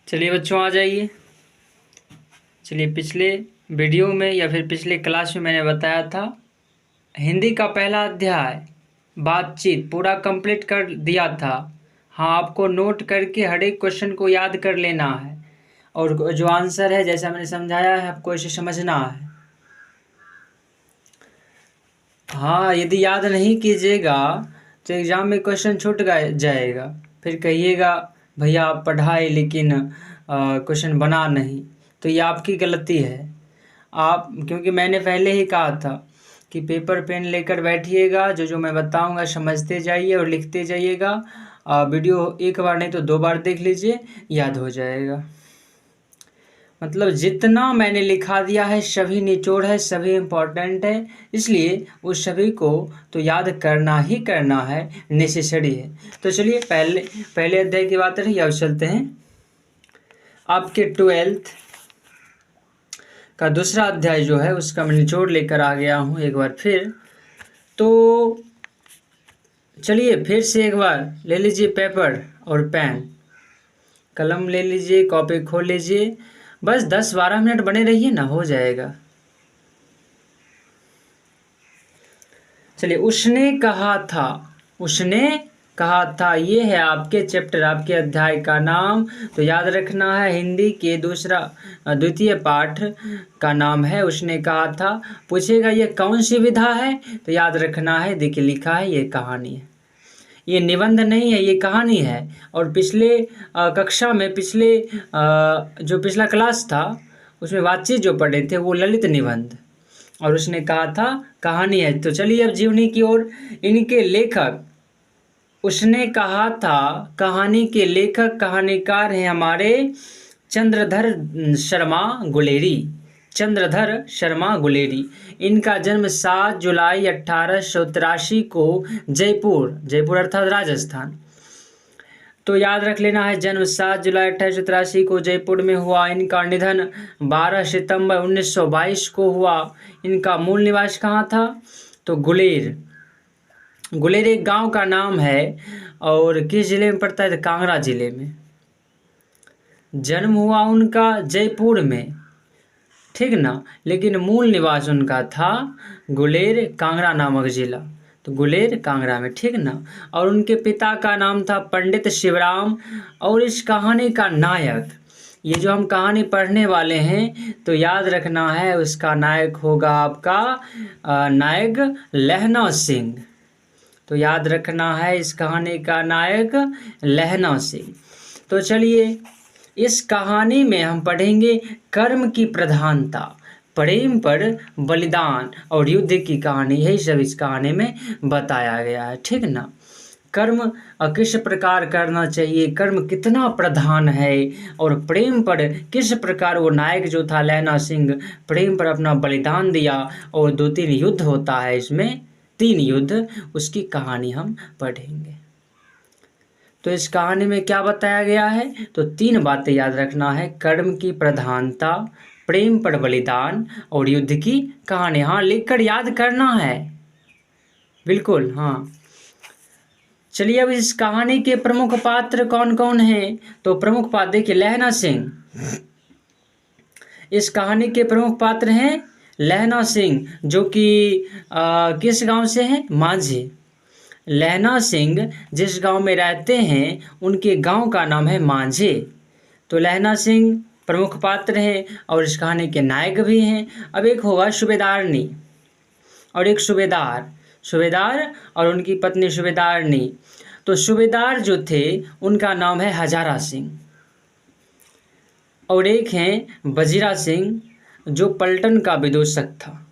चलिए बच्चों आ जाइए। चलिए पिछले वीडियो में या फिर पिछले क्लास में मैंने बताया था हिंदी का पहला अध्याय बातचीत पूरा कंप्लीट कर दिया था। हाँ, आपको नोट करके हर एक क्वेश्चन को याद कर लेना है और जो आंसर है जैसा मैंने समझाया है आपको इसे समझना है। हाँ, यदि याद नहीं कीजिएगा तो एग्ज़ाम में क्वेश्चन छूट जाएगा, फिर कहिएगा भैया आप पढ़ाए लेकिन क्वेश्चन बना नहीं, तो ये आपकी गलती है। आप क्योंकि मैंने पहले ही कहा था कि पेपर पेन लेकर बैठिएगा, जो मैं बताऊंगा समझते जाइए और लिखते जाइएगा। वीडियो एक बार नहीं तो 2 बार देख लीजिए, याद हो जाएगा। मतलब जितना मैंने लिखा दिया है सभी निचोड़ है, सभी इम्पोर्टेंट है, इसलिए उस सभी को तो याद करना ही करना है, नेसेसरी है। तो चलिए पहले अध्याय की बात रही, अब चलते हैं आपके 12th का दूसरा अध्याय जो है उसका मैं निचोड़ लेकर आ गया हूँ एक बार फिर। तो चलिए फिर से एक बार ले लीजिए पेपर और पेन, कलम ले लीजिए, कॉपी खोल लीजिए, बस 10-12 मिनट बने रहिए ना, हो जाएगा। चलिए, उसने कहा था ये है आपके चैप्टर, आपके अध्याय का नाम। तो याद रखना है हिंदी के द्वितीय पाठ का नाम है उसने कहा था। पूछेगा ये कौन सी विधा है, तो याद रखना है, देखिए लिखा है ये कहानी है, ये निबंध नहीं है, ये कहानी है। और पिछले कक्षा में जो पिछला क्लास था उसमें बातचीत जो पढ़े थे वो ललित निबंध, और उसने कहा था कहानी है। तो चलिए अब जीवनी की ओर। इनके लेखक, उसने कहा था कहानी के लेखक कहानीकार हैं हमारे चंद्रधर शर्मा गुलेरी। इनका जन्म 7 जुलाई 1883 को जयपुर अर्थात राजस्थान। तो याद रख लेना है, जन्म 7 जुलाई 1883 को जयपुर में हुआ। इनका निधन 12 सितंबर 1922 को हुआ। इनका मूल निवास कहाँ था, तो गुलेर एक गांव का नाम है, और किस जिले में पड़ता है, तो कांगड़ा जिले में। जन्म हुआ उनका जयपुर में, ठीक ना, लेकिन मूल निवास उनका था गुलेर कांगड़ा नामक जिला, तो गुलेर कांगड़ा में, ठीक ना। और उनके पिता का नाम था पंडित शिवराम। और इस कहानी का नायक, ये जो हम कहानी पढ़ने वाले हैं तो याद रखना है उसका नायक होगा आपका नायक लहना सिंह। तो याद रखना है इस कहानी का नायक लहना सिंह। तो चलिए इस कहानी में हम पढ़ेंगे कर्म की प्रधानता, प्रेम पर बलिदान और युद्ध की कहानी, यही सब इस कहानी में बताया गया है, ठीक ना। कर्म किस प्रकार करना चाहिए, कर्म कितना प्रधान है, और प्रेम पर किस प्रकार वो नायक जो था लहना सिंह प्रेम पर अपना बलिदान दिया, और 2-3 युद्ध होता है इसमें, 3 युद्ध, उसकी कहानी हम पढ़ेंगे। तो इस कहानी में क्या बताया गया है, तो 3 बातें याद रखना है, कर्म की प्रधानता, प्रेम पर बलिदान और युद्ध की कहानी। हाँ, लिखकर याद करना है, बिल्कुल। हाँ, चलिए अब इस कहानी के प्रमुख पात्र कौन कौन हैं, तो प्रमुख पात्र देखिए लहना सिंह। इस कहानी के प्रमुख पात्र हैं लहना सिंह, जो कि किस गांव से हैं, माझे। लहना सिंह जिस गांव में रहते हैं उनके गांव का नाम है माझे। तो लहना सिंह प्रमुख पात्र हैं और इस कहानी के नायक भी हैं। अब एक होगा सूबेदारनी और एक सूबेदार और उनकी पत्नी सूबेदारनी। तो सूबेदार जो थे उनका नाम है हजारा सिंह, और एक हैं वजीरा सिंह जो पलटन का विदूषक था।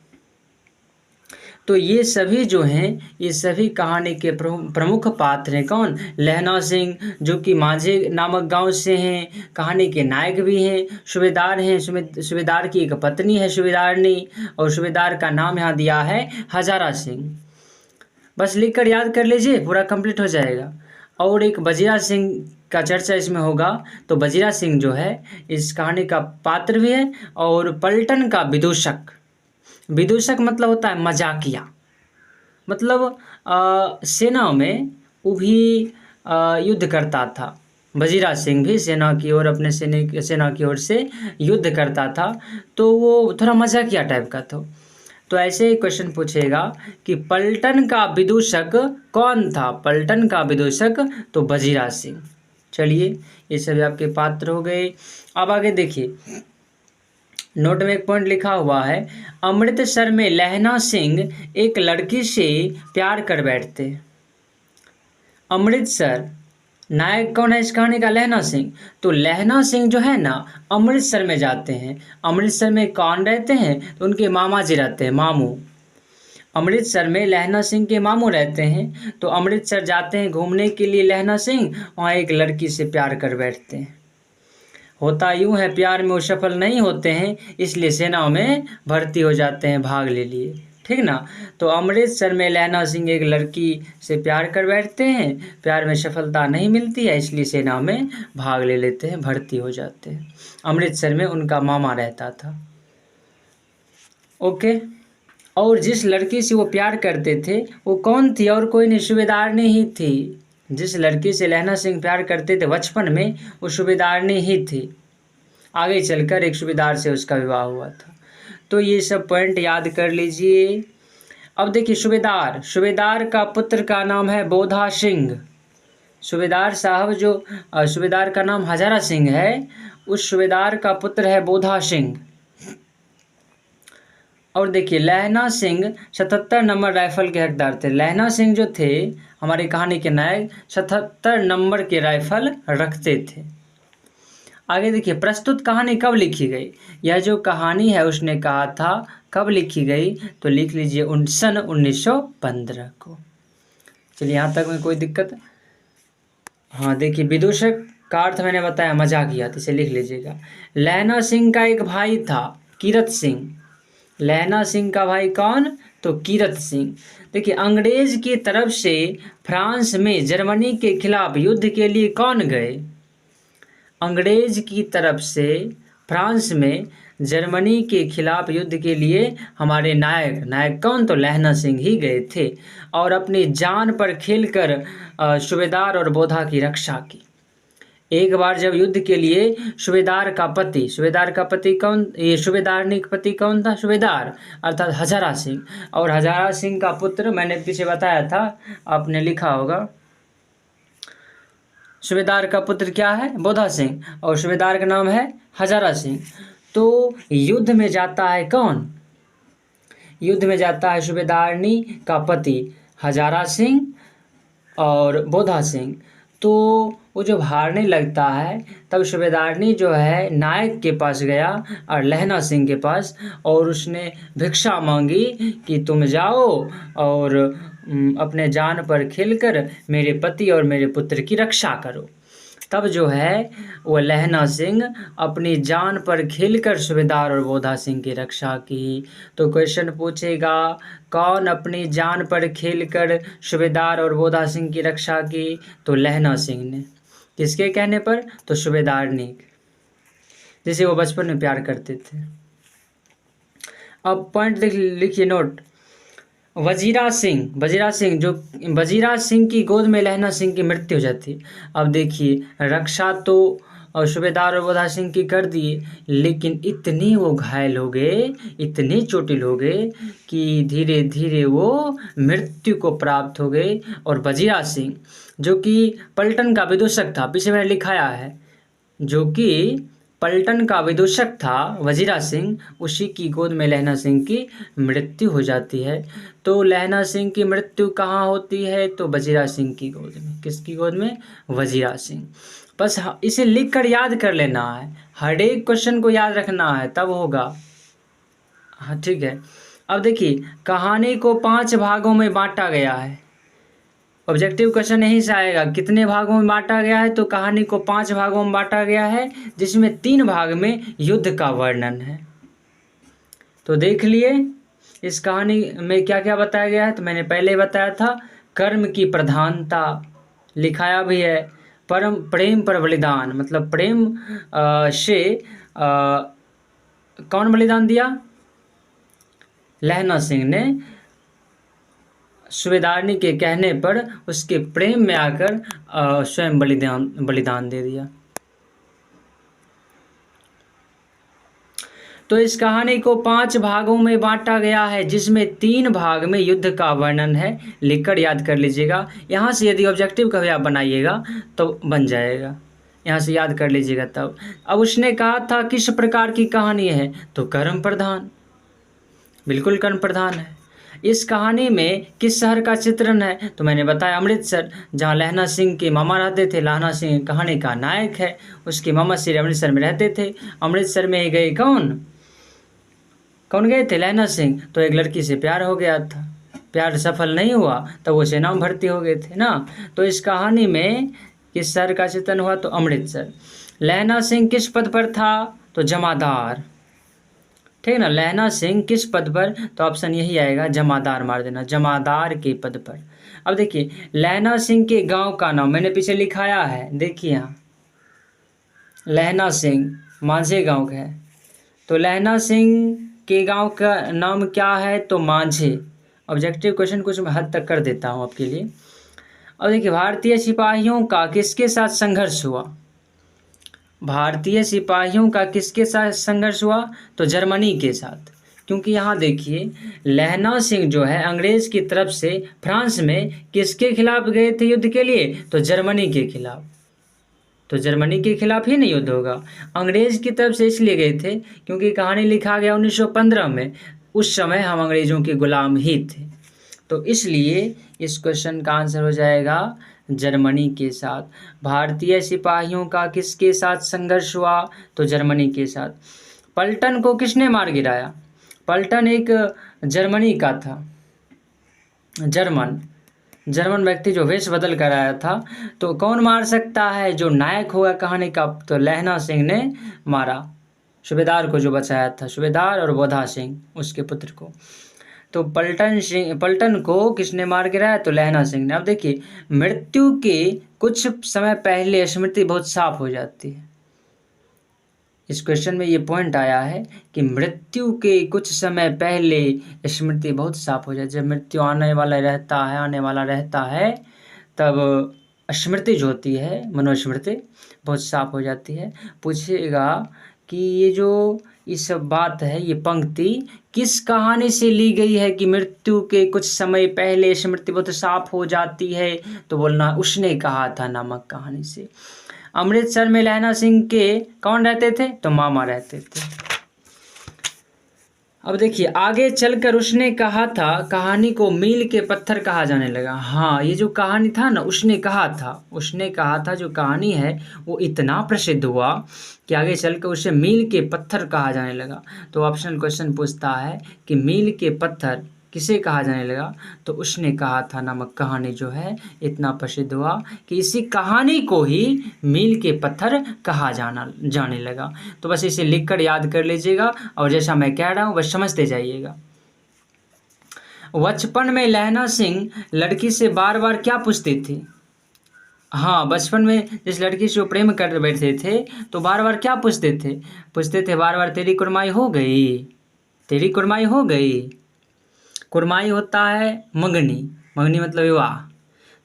तो ये सभी जो हैं, ये सभी कहानी के प्रमुख पात्र हैं। कौन, लहना सिंह जो कि माझे नामक गांव से हैं, कहानी के नायक भी हैं। सूबेदार हैं, सूबेदार की एक पत्नी है सूबेदारनी, और सूबेदार का नाम यहाँ दिया है हजारा सिंह। बस लिखकर याद कर लीजिए, पूरा कंप्लीट हो जाएगा। और एक वजीरा सिंह का चर्चा इसमें होगा। तो वजीरा सिंह जो है इस कहानी का पात्र भी है, और पलटन का विदूषक मतलब होता है मजाकिया, मतलब सेना में वो भी युद्ध करता था, वजीरा सिंह भी सेना की ओर अपने सेना की ओर से युद्ध करता था, तो वो थोड़ा मजाकिया टाइप का था। तो ऐसे ही क्वेश्चन पूछेगा कि पलटन का विदूषक कौन था? पलटन का विदूषक तो वजीरा सिंह। चलिए, ये सभी आपके पात्र हो गए। अब आगे देखिए, नोट में एक पॉइंट लिखा हुआ है, अमृतसर में लहना सिंह एक लड़की से प्यार कर बैठते। अमृतसर, नायक कौन है इस कहानी का? लहना सिंह। तो लहना सिंह जो है ना, अमृतसर में जाते हैं। अमृतसर में कौन रहते हैं? तो उनके मामा जी रहते हैं, मामू। अमृतसर में लहना सिंह के मामू रहते हैं, तो अमृतसर जाते हैं घूमने के लिए लहना सिंह, वहाँ एक लड़की से प्यार कर बैठते हैं। होता यूं है, प्यार में वो सफल नहीं होते हैं, इसलिए सेना में भर्ती हो जाते हैं भाग ले लिए, ठीक ना। तो अमृतसर में लहना सिंह एक लड़की से प्यार कर बैठते हैं, प्यार में सफलता नहीं मिलती है, इसलिए सेना में भाग ले लेते हैं, भर्ती हो जाते हैं। अमृतसर में उनका मामा रहता था। ओके। और जिस लड़की से वो प्यार करते थे वो कौन थी? और कोई नहीं, सूबेदारनी ही थी। जिस लड़की से लहना सिंह प्यार करते थे बचपन में, वो सूबेदारनी ही थी। आगे चलकर एक सूबेदार से उसका विवाह हुआ था। तो ये सब पॉइंट याद कर लीजिए। अब देखिए, सूबेदार का पुत्र का नाम है बोधा सिंह। सूबेदार साहब जो सूबेदार का नाम हजारा सिंह है, उस सूबेदार का पुत्र है बोधा सिंह। और देखिए, लहना सिंह 77 नंबर राइफल के हकदार थे। लहना सिंह जो थे हमारी कहानी के नायक, 77 नंबर के राइफल रखते थे। आगे देखिए, प्रस्तुत कहानी कब लिखी गई? यह जो कहानी है उसने कहा था कब लिखी गई? तो लिख लीजिए सन 1915 को। चलिए, यहाँ तक में कोई दिक्कत? हाँ, देखिए, विदूषक का अर्थ मैंने बताया मजाकिया, तो इसे लिख लीजिएगा। लहना सिंह का एक भाई था, कीरत सिंह। लहना सिंह का भाई कौन? तो कीरत सिंह। देखिए, अंग्रेज की तरफ से फ्रांस में जर्मनी के खिलाफ युद्ध के लिए कौन गए? अंग्रेज की तरफ से फ्रांस में जर्मनी के खिलाफ युद्ध के लिए हमारे नायक कौन? तो लहना सिंह ही गए थे, और अपनी जान पर खेलकर सूबेदार और बोधा की रक्षा की। एक बार जब युद्ध के लिए सूबेदार का पति कौन? ये सूबेदारनी का पति कौन था? सूबेदार अर्थात हजारा सिंह। और हजारा सिंह का पुत्र मैंने पीछे बताया था, आपने लिखा होगा। सूबेदार का पुत्र क्या है? बोधा सिंह। और सूबेदार का नाम है हजारा सिंह। तो युद्ध में जाता है कौन? युद्ध में जाता है सूबेदारनी का पति हजारा सिंह और बोधा सिंह। तो वो जब हारने लगता है तब सूबेदारनी जो है नायक के पास गया और लहना सिंह के पास, और उसने भिक्षा मांगी कि तुम जाओ और अपने जान पर खेलकर मेरे पति और मेरे पुत्र की रक्षा करो। तब जो है वो लहना सिंह अपनी जान पर खेलकर सूबेदार और बोधा सिंह की रक्षा की। तो क्वेश्चन पूछेगा, कौन अपनी जान पर खेलकर सूबेदार और बोधा सिंह की रक्षा की? तो लहना सिंह ने। किसके कहने पर? तो सूबेदारनी, जिसे वो बचपन में प्यार करते थे। अब पॉइंट लिखिए, नोट। वजीरा सिंह की गोद में लहना सिंह की मृत्यु हो जाती। अब देखिए, रक्षा तो सूबेदार और बोधा सिंह की कर दिए, लेकिन इतने वो घायल हो गए, इतने चोटिल हो गए कि धीरे धीरे वो मृत्यु को प्राप्त हो गए। और वजीरा सिंह जो कि पलटन का विदूषक था, पीछे मैंने लिखाया है, जो कि पलटन का विदूषक था वजीरा सिंह, उसी की गोद में लहना सिंह की मृत्यु हो जाती है। तो लहना सिंह की मृत्यु कहाँ होती है? तो वजीरा सिंह की गोद में। किसकी गोद में? वजीरा सिंह। बस इसे लिख कर याद कर लेना है, हर एक क्वेश्चन को याद रखना है, तब होगा। हाँ, ठीक है। अब देखिए, कहानी को 5 भागों में बांटा गया है। ऑब्जेक्टिव क्वेश्चन यहीं से आएगा, कितने भागों में बांटा गया है? तो कहानी को 5 भागों में बांटा गया है, जिसमें 3 भाग में युद्ध का वर्णन है। तो देख लिए इस कहानी में क्या क्या बताया गया है। तो मैंने पहले ही बताया था, कर्म की प्रधानता लिखाया भी है, प्रेम पर बलिदान, मतलब प्रेम से कौन बलिदान दिया? लहना सिंह ने सूबेदारनी के कहने पर उसके प्रेम में आकर स्वयं बलिदान दे दिया। तो इस कहानी को 5 भागों में बांटा गया है, जिसमें 3 भाग में युद्ध का वर्णन है। लिखकर याद कर लीजिएगा। यहाँ से यदि ऑब्जेक्टिव कभी आप बनाइएगा तो बन जाएगा, यहाँ से याद कर लीजिएगा तब। अब उसने कहा था किस प्रकार की कहानी है, तो कर्म प्रधान, बिल्कुल कर्म प्रधान है। इस कहानी में किस शहर का चित्रण है, तो मैंने बताया अमृतसर, जहाँ लहना सिंह के मामा रहते थे। लहना सिंह कहानी का नायक है, उसके मामा श्री अमृतसर में रहते थे। अमृतसर में ही गए कौन गए थे? लहना सिंह। तो एक लड़की से प्यार हो गया था, प्यार सफल नहीं हुआ तो वो सेना में भर्ती हो गए थे ना। तो इस कहानी में किस शहर का चित्रण हुआ, तो अमृतसर। लहना सिंह किस पद पर था, तो जमादार, ठीक ना। लहना सिंह किस पद पर, तो ऑप्शन यही आएगा, जमादार मार देना, जमादार के पद पर। अब देखिए लहना सिंह के गांव का नाम मैंने पीछे लिखाया है, देखिए यहाँ लहना सिंह मांझे गांव का है। तो लहना सिंह के गांव का नाम क्या है, तो मांझे। ऑब्जेक्टिव क्वेश्चन कुछ मैं हद तक कर देता हूँ आपके लिए। अब देखिए भारतीय सिपाहियों का किसके साथ संघर्ष हुआ, भारतीय सिपाहियों का किसके साथ संघर्ष हुआ, तो जर्मनी के साथ। क्योंकि यहाँ देखिए लहना सिंह जो है अंग्रेज की तरफ से फ्रांस में किसके खिलाफ गए थे युद्ध के लिए, तो जर्मनी के खिलाफ। तो जर्मनी के खिलाफ ही नहीं युद्ध होगा, अंग्रेज की तरफ से इसलिए गए थे क्योंकि कहानी लिखा गया 1915 में, उस समय हम अंग्रेजों के गुलाम ही थे। तो इसलिए इस क्वेश्चन का आंसर हो जाएगा जर्मनी के साथ। भारतीय सिपाहियों का किसके साथ संघर्ष हुआ, तो जर्मनी के साथ। पलटन को किसने मार गिराया, पलटन एक जर्मनी का था, जर्मन व्यक्ति जो वेश बदल कर आया था। तो कौन मार सकता है, जो नायक होगा कहानी का, तो लहना सिंह ने मारा सूबेदार को, जो बचाया था, सूबेदार और बोधा सिंह उसके पुत्र को। तो पलटन को किसने मार गिराया, तो लहना सिंह ने। अब देखिए मृत्यु के कुछ समय पहले स्मृति बहुत साफ हो जाती है। इस क्वेश्चन में ये पॉइंट आया है कि मृत्यु के कुछ समय पहले स्मृति बहुत साफ हो जाए। जब मृत्यु आने वाला रहता है तब स्मृति जो होती है, मनोस्मृति बहुत साफ हो जाती है। पूछिएगा कि ये जो इस बात है, ये पंक्ति किस कहानी से ली गई है कि मृत्यु के कुछ समय पहले स्मृति बहुत साफ हो जाती है, तो बोलना उसने कहा था नामक कहानी से। अमृतसर में लहना सिंह के कौन रहते थे, तो मामा रहते थे। अब देखिए आगे चलकर उसने कहा था कहानी को मील के पत्थर कहा जाने लगा। हाँ, ये जो कहानी था ना, उसने कहा था जो कहानी है वो इतना प्रसिद्ध हुआ कि आगे चलकर उसे मील के पत्थर कहा जाने लगा। तो ऑप्शनल क्वेश्चन पूछता है कि मील के पत्थर किसे कहा जाने लगा, तो उसने कहा था नामक कहानी जो है इतना प्रसिद्ध हुआ कि इसी कहानी को ही मील के पत्थर कहा जाने लगा। तो बस इसे लिखकर याद कर लीजिएगा और जैसा मैं कह रहा हूँ बस समझते जाइएगा। बचपन में लहना सिंह लड़की से बार बार क्या पूछते थे, हाँ बचपन में जिस लड़की से वो प्रेम कर बैठे थे तो बार बार क्या पूछते थे बार बार, तेरी कुर्माई हो गई। कुर्माई होता है मंगनी मतलब विवाह,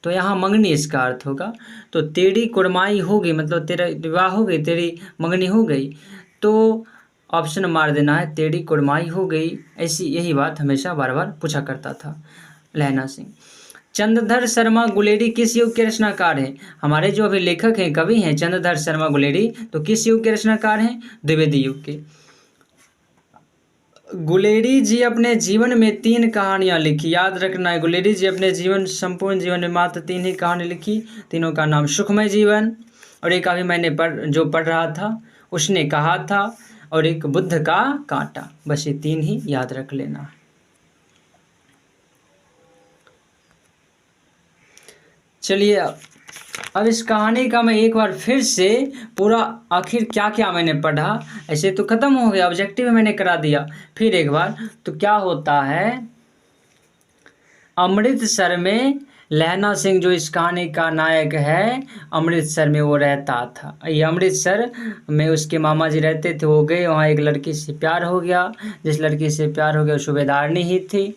तो यहाँ मंगनी इसका अर्थ होगा। तो तेरी कुर्माई हो गई मतलब तेरा विवाह हो गई, तेरी मंगनी हो गई। तो ऑप्शन मार देना है, तेरी कुर्माई हो गई। ऐसी यही बात हमेशा बार बार पूछा करता था लहना सिंह। चंद्रधर शर्मा गुलेरी किस युग के रचनाकार हैं? हमारे जो अभी लेखक हैं, कवि हैं चंद्रधर शर्मा गुलेरी, तो किस युग के रचनाकार हैं? द्विवेदी युग के। गुलेरी जी अपने जीवन में 3 कहानियाँ लिखी, याद रखना है। गुलेरी जी अपने संपूर्ण जीवन में मात्र 3 ही कहानी लिखी। तीनों का नाम सुखमय जीवन, और एक अभी मैंने पढ़ रहा था उसने कहा था, और एक बुद्ध का कांटा। बस ये 3 ही याद रख लेना। चलिए अब इस कहानी का मैं एक बार फिर से पूरा आखिर क्या क्या मैंने पढ़ा, ऐसे तो ख़त्म हो गया, ऑब्जेक्टिव मैंने करा दिया। फिर एक बार तो क्या होता है, अमृतसर में लहना सिंह जो इस कहानी का नायक है, अमृतसर में वो रहता था। ये अमृतसर में उसके मामा जी रहते थे। वो गए वहाँ, एक लड़की से प्यार हो गया, जिस लड़की से प्यार हो गया सूबेदारनी ही थी।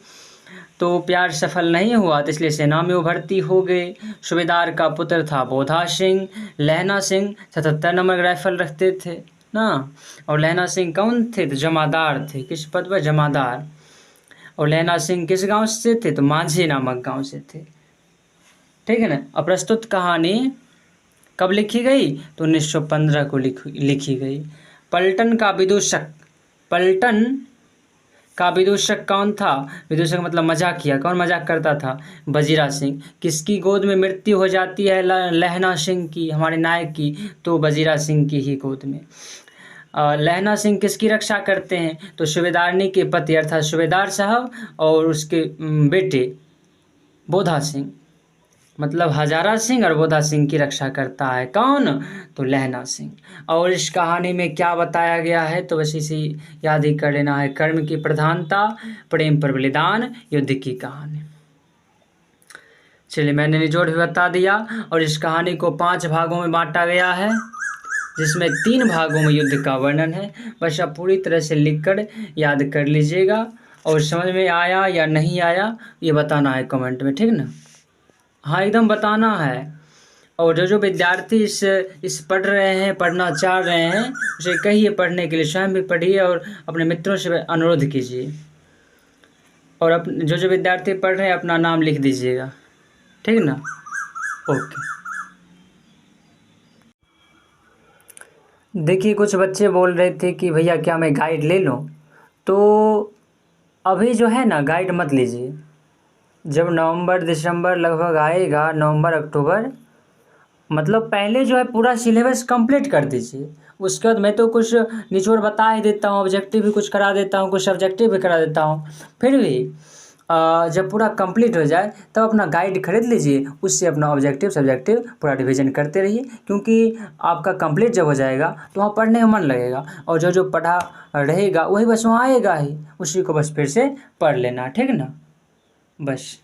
तो प्यार सफल नहीं हुआ तो इसलिए सेना में वो भर्ती हो गए। सूबेदार का पुत्र था बोधा सिंह। लहना सिंह 77 नंबर राइफल रखते थे ना। और लहना सिंह कौन थे? तो जमादार थे। किस पद पर? जमादार। और लहना सिंह किस गांव से थे? तो मांझी नामक गांव से थे। ठीक है ना। अब प्रस्तुत कहानी कब लिखी गई? तो 1915 को लिखी गई। पलटन का विदूषक कौन था? विदूषक मतलब मजाक किया। कौन मजाक करता था? वजीरा सिंह। किसकी गोद में मृत्यु हो जाती है लहना सिंह की, हमारे नायक की? तो वजीरा सिंह की ही गोद में। लहना सिंह किसकी रक्षा करते हैं? तो सूबेदारनी के पति अर्थात सूबेदार साहब और उसके बेटे बोधा सिंह, मतलब हजारा सिंह और बोधा सिंह की रक्षा करता है। कौन? तो लहना सिंह। और इस कहानी में क्या बताया गया है? तो बस इसी याद ही कर लेना है। कर्म की प्रधानता, प्रेम पर बलिदान, युद्ध की कहानी। चलिए, मैंने निचोड़ भी बता दिया। और इस कहानी को 5 भागों में बांटा गया है, जिसमें 3 भागों में युद्ध का वर्णन है। बस आप पूरी तरह से लिखकर याद कर लीजिएगा। और समझ में आया या नहीं आया ये बताना है कमेंट में, ठीक ना? हाँ, एकदम बताना है। और जो विद्यार्थी इस पढ़ रहे हैं, पढ़ना चाह रहे हैं, उसे कहिए पढ़ने के लिए, स्वयं भी पढ़िए और अपने मित्रों से अनुरोध कीजिए। और जो विद्यार्थी पढ़ रहे हैं अपना नाम लिख दीजिएगा, ठीक ना? ओके। देखिए, कुछ बच्चे बोल रहे थे कि भैया क्या मैं गाइड ले लूँ? तो अभी जो है ना, गाइड मत लीजिए। जब नवंबर दिसंबर लगभग आएगा, नवंबर अक्टूबर, मतलब पहले जो है पूरा सिलेबस कंप्लीट कर दीजिए। उसके बाद मैं तो कुछ निचोड़ बता ही देता हूँ, ऑब्जेक्टिव भी कुछ करा देता हूँ, कुछ सब्जेक्टिव भी करा देता हूँ। फिर भी जब पूरा कंप्लीट हो जाए तब अपना गाइड खरीद लीजिए, उससे अपना ऑब्जेक्टिव सब्जेक्टिव पूरा रिवीजन करते रहिए। क्योंकि आपका कंप्लीट जब हो जाएगा तो वहाँ पढ़ने में मन लगेगा, और जो पढ़ा रहेगा वही बस वहाँ आएगा ही, उसी को बस फिर से पढ़ लेना, ठीक ना? बस।